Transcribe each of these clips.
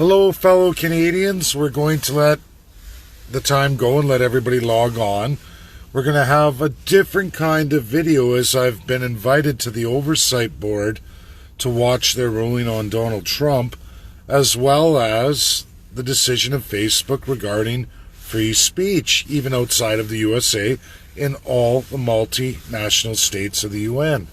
Hello, fellow Canadians. We're going to let the time go and let everybody log on. We're going to have a different kind of video as I've been invited to the Oversight Board to watch their ruling on Donald Trump, as well as the decision of Facebook regarding free speech, even outside of the USA, in all the multinational states of the UN.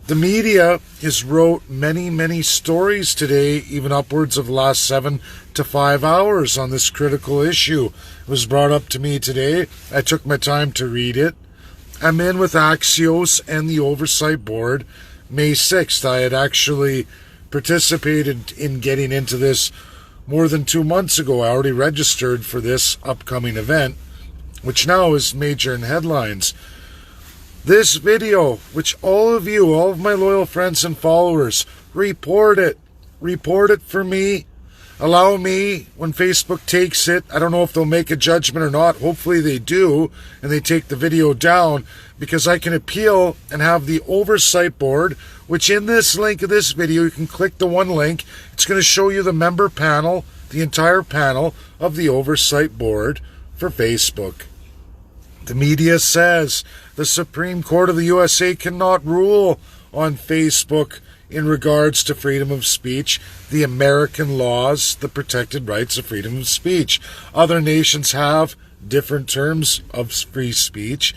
The media has wrote many stories today, even upwards of the last 7 to 5 hours on this critical issue. It was brought up to me today. I took my time to read it. I'm in with Axios and the Oversight Board May 6th. I had actually participated in getting into this more than 2 months ago. I already registered for this upcoming event, which now is major in headlines. This video, which all of you, all of my loyal friends and followers, report it. Report it for me. Allow me, when Facebook takes it, I don't know if they'll make a judgment or not. Hopefully they do, and they take the video down, because I can appeal and have the Oversight Board, which in this link of this video, you can click the one link. It's going to show you the member panel, the entire panel of the Oversight Board for Facebook. The media says the Supreme Court of the USA cannot rule on Facebook in regards to freedom of speech, the American laws, the protected rights of freedom of speech. Other nations have different terms of free speech,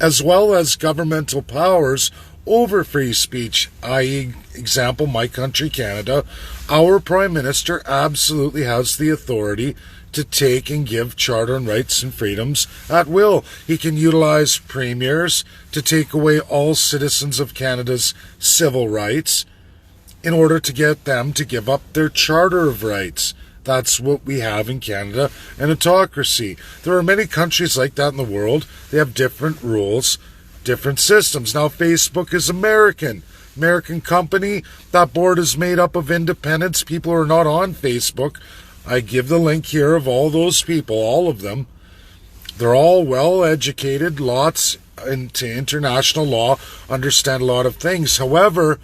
as well as governmental powers over free speech, i.e., example, my country, Canada. Our Prime Minister absolutely has the authority to take and give charter and rights and freedoms at will. He can utilize premiers to take away all citizens of Canada's civil rights in order to get them to give up their charter of rights. That's what we have in Canada, an autocracy. There are many countries like that in the world. They have different rules, different systems. Now, Facebook is American company. That board is made up of independents, people who are not on Facebook. I give the link here of all those people, all of them. They're all well educated, lots into international law, understand a lot of things. However,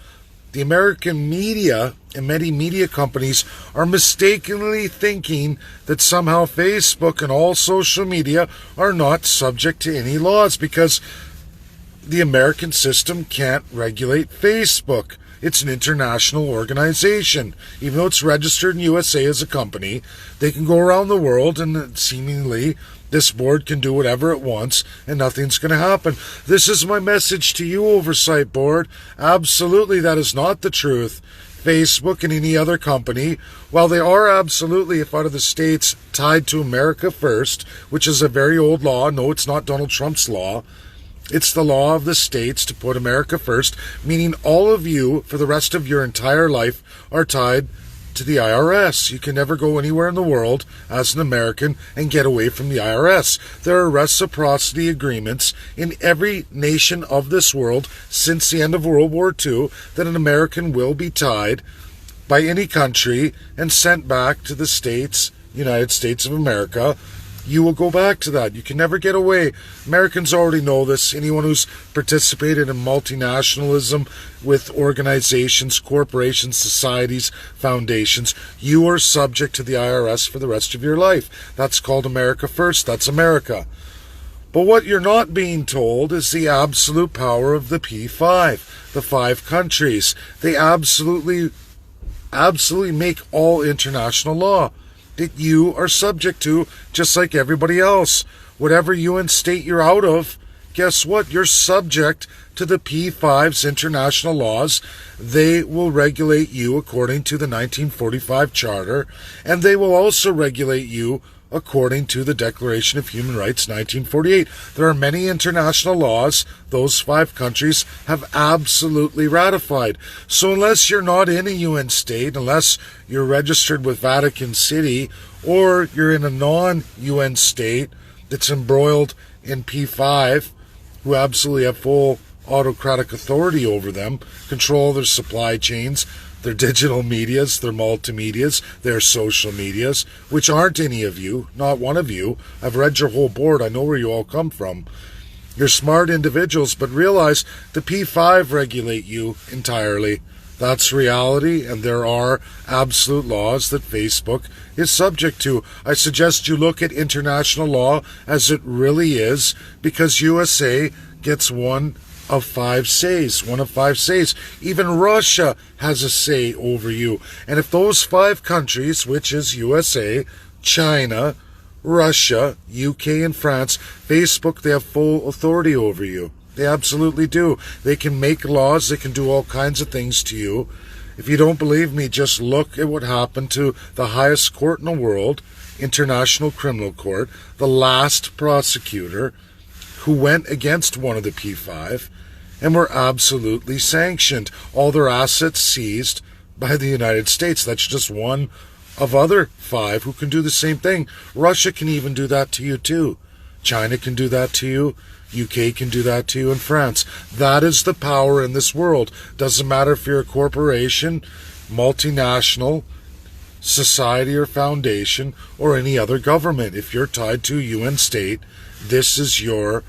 the American media and many media companies are mistakenly thinking that somehow Facebook and all social media are not subject to any laws, because the American system can't regulate Facebook. It's an international organization. Even though it's registered in USA as a company, they can go around the world and seemingly this board can do whatever it wants and nothing's going to happen. This is my message to you, Oversight Board. Absolutely, that is not the truth. Facebook and any other company, while they are absolutely, if out of the states, tied to America First, which is a very old law. No, it's not Donald Trump's law. It's the law of the states to put America first, meaning all of you, for the rest of your entire life, are tied to the IRS. You can never go anywhere in the world as an American and get away from the IRS. There are reciprocity agreements in every nation of this world since the end of World War II that an American will be tied by any country and sent back to the States, United States of America. You will go back to that. You can never get away. Americans already know this. Anyone who's participated in multinationalism with organizations, corporations, societies, foundations, you are subject to the IRS for the rest of your life. That's called America First. That's America. But what you're not being told is the absolute power of the P5, the 5 countries. They absolutely make all international law that you are subject to, just like everybody else. Whatever UN state you're out of, guess what? You're subject to the P5's international laws. They will regulate you according to the 1945 Charter, and they will also regulate you according to the Declaration of Human Rights 1948. There are many international laws those 5 countries have absolutely ratified. So unless you're not in a UN state, unless you're registered with Vatican City, or you're in a non-UN state that's embroiled in P5, who absolutely have full autocratic authority over them, control their supply chains, their digital medias, their multimedias, their social medias, which aren't any of you, not one of you. I've read your whole board. I know where you all come from. You're smart individuals, but realize the P5 regulate you entirely. That's reality, and there are absolute laws that Facebook is subject to. I suggest you look at international law as it really is, because USA gets one of five says. Even Russia has a say over you. And if those five countries, which is USA, China, Russia, UK, and France, Facebook, they have full authority over you. They absolutely do. They can make laws. They can do all kinds of things to you. If you don't believe me, just look at what happened to the highest court in the world, International Criminal Court, the last prosecutor who went against one of the P5 and were absolutely sanctioned. All their assets seized by the United States. That's just one of other five who can do the same thing. Russia can even do that to you too. China can do that to you. UK can do that to you, and France. That is the power in this world. Doesn't matter if you're a corporation, multinational, society or foundation, or any other government. If you're tied to a UN state, this is your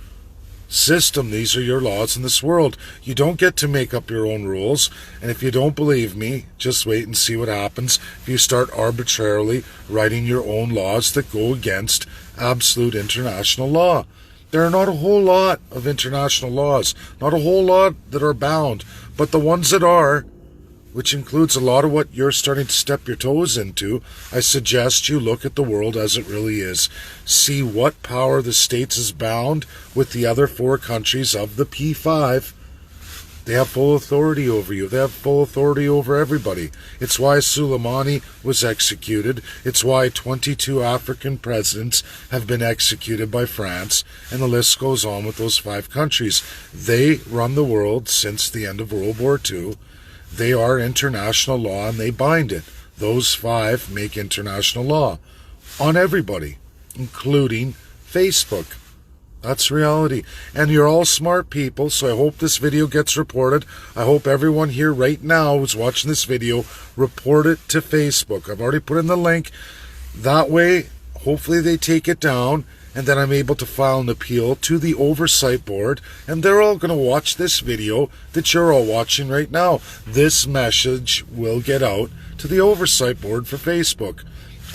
system. These are your laws in this world. You don't get to make up your own rules, and if you don't believe me, just wait and see what happens if you start arbitrarily writing your own laws that go against absolute international law. There are not a whole lot of international laws, not a whole lot that are bound, but the ones that are, which includes a lot of what you're starting to step your toes into, I suggest you look at the world as it really is. See what power the States is bound with the other four countries of the P5. They have full authority over you. They have full authority over everybody. It's why Soleimani was executed. It's why 22 African presidents have been executed by France. And the list goes on with those five countries. They run the world since the end of World War II. They are international law and they bind it. Those five make international law on everybody, including Facebook. That's reality. And you're all smart people, so I hope this video gets reported. I hope everyone here right now who's watching this video report it to Facebook. I've already put in the link. That way, hopefully they take it down, and then I'm able to file an appeal to the Oversight Board, and they're all going to watch this video that you're all watching right now. This message will get out to the Oversight Board for Facebook.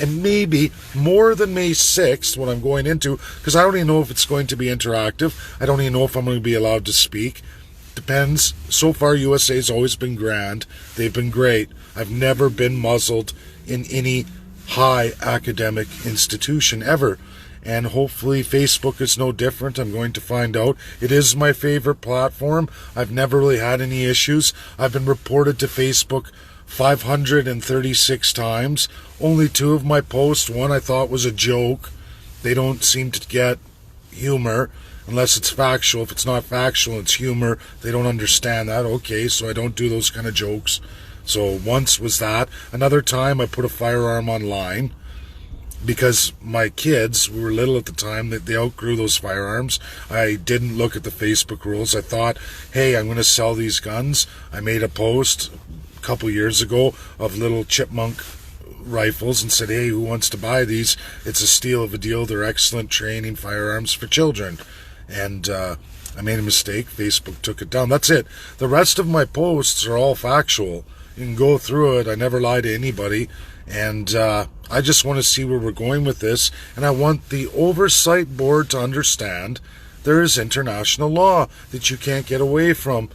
And maybe more than May 6th, what I'm going into, because I don't even know if it's going to be interactive. I don't even know if I'm going to be allowed to speak. Depends. So far, USA's always been grand. They've been great. I've never been muzzled in any high academic institution ever. And hopefully Facebook is no different. I'm going to find out. It is my favorite platform. I've never really had any issues. I've been reported to Facebook 536 times. Only two of my posts, one I thought was a joke. They don't seem to get humor unless it's factual. If it's not factual, it's humor. They don't understand that. Okay, so I don't do those kind of jokes. So once was that. Another time I put a firearm online because my kids, we were little at the time, that they outgrew those firearms. I didn't look at the Facebook rules. I thought, hey, I'm going to sell these guns. I made a post couple years ago of little chipmunk rifles and said, hey, who wants to buy these? It's a steal of a deal. They're excellent training firearms for children. And I made a mistake. Facebook took it down. That's it. The rest of my posts are all factual. You can go through it. I never lie to anybody. And I just want to see where we're going with this. And I want the Oversight Board to understand there is international law that you can't get away from.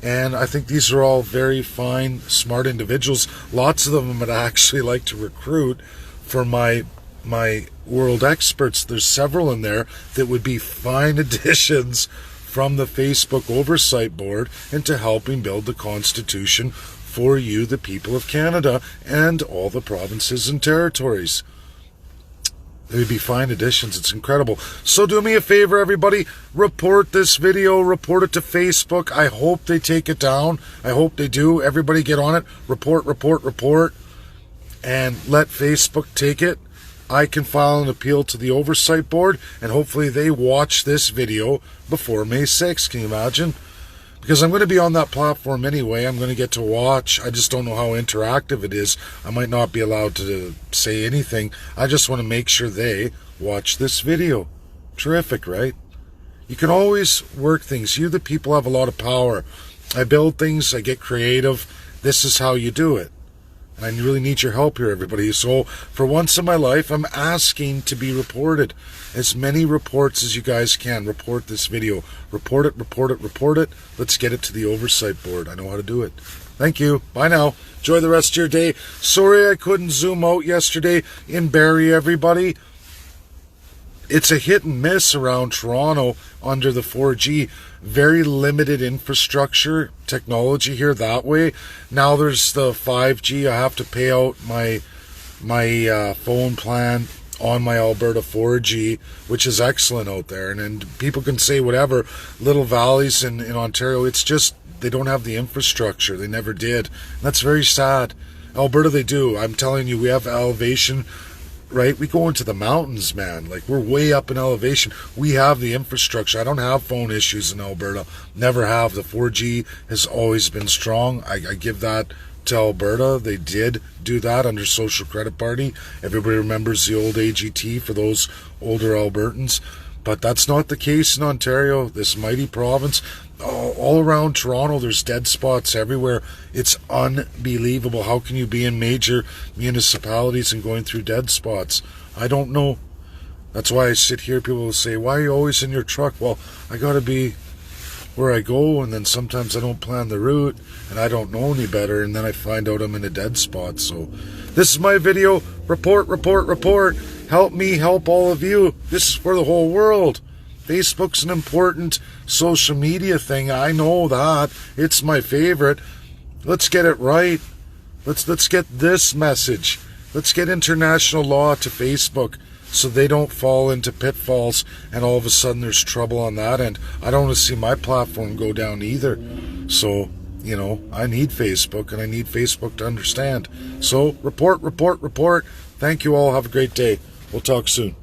And I think these are all very fine, smart individuals. Lots of them would actually like to recruit for my world experts. There's several in there that would be fine additions from the Facebook Oversight Board into helping build the Constitution for you, the people of Canada, and all the provinces and territories. They'd be fine additions. It's incredible. So do me a favor, everybody. Report this video. Report it to Facebook. I hope they take it down. I hope they do. Everybody get on it. Report. And let Facebook take it. I can file an appeal to the Oversight Board, and hopefully they watch this video before May 6th. Can you imagine? Because I'm going to be on that platform anyway. I'm going to get to watch. I just don't know how interactive it is. I might not be allowed to say anything. I just want to make sure they watch this video. Terrific, right? You can always work things. You, the people, have a lot of power. I build things. I get creative. This is how you do it. And I really need your help here, everybody. So for once in my life, I'm asking to be reported. As many reports as you guys can. Report this video. Report it, report it, report it. Let's get it to the Oversight Board. I know how to do it. Thank you. Bye now. Enjoy the rest of your day. Sorry I couldn't zoom out yesterday in Barrie, everybody. It's a hit and miss around Toronto under the 4G. Very limited infrastructure technology here that way. Now there's the 5G. I have to pay out my phone plan on my Alberta 4G, which is excellent out there. And people can say whatever, little valleys in Ontario, it's just they don't have the infrastructure. They never did. And that's very sad. Alberta, they do. I'm telling you, we have elevation, right? We go into the mountains, man. Like, we're way up in elevation. We have the infrastructure. I don't have phone issues in Alberta. Never have. The 4G has always been strong. I give that to Alberta. They did do that under Social Credit Party. Everybody remembers the old AGT for those older Albertans. But that's not the case in Ontario, this mighty province. All around Toronto, there's dead spots everywhere. It's unbelievable. How can you be in major municipalities and going through dead spots? I don't know. That's why I sit here. People will say, why are you always in your truck? Well, I got to be where I go, and then sometimes I don't plan the route, and I don't know any better, and then I find out I'm in a dead spot. So this is my video. Report, report, report. Help me help all of you. This is for the whole world. Facebook's an important social media thing. I know that. It's my favorite. Let's get it right. Let's get this message. Let's get international law to Facebook so they don't fall into pitfalls and all of a sudden there's trouble on that end. I don't want to see my platform go down either. So, you know, I need Facebook and I need Facebook to understand. So, report, report, report. Thank you all. Have a great day. We'll talk soon.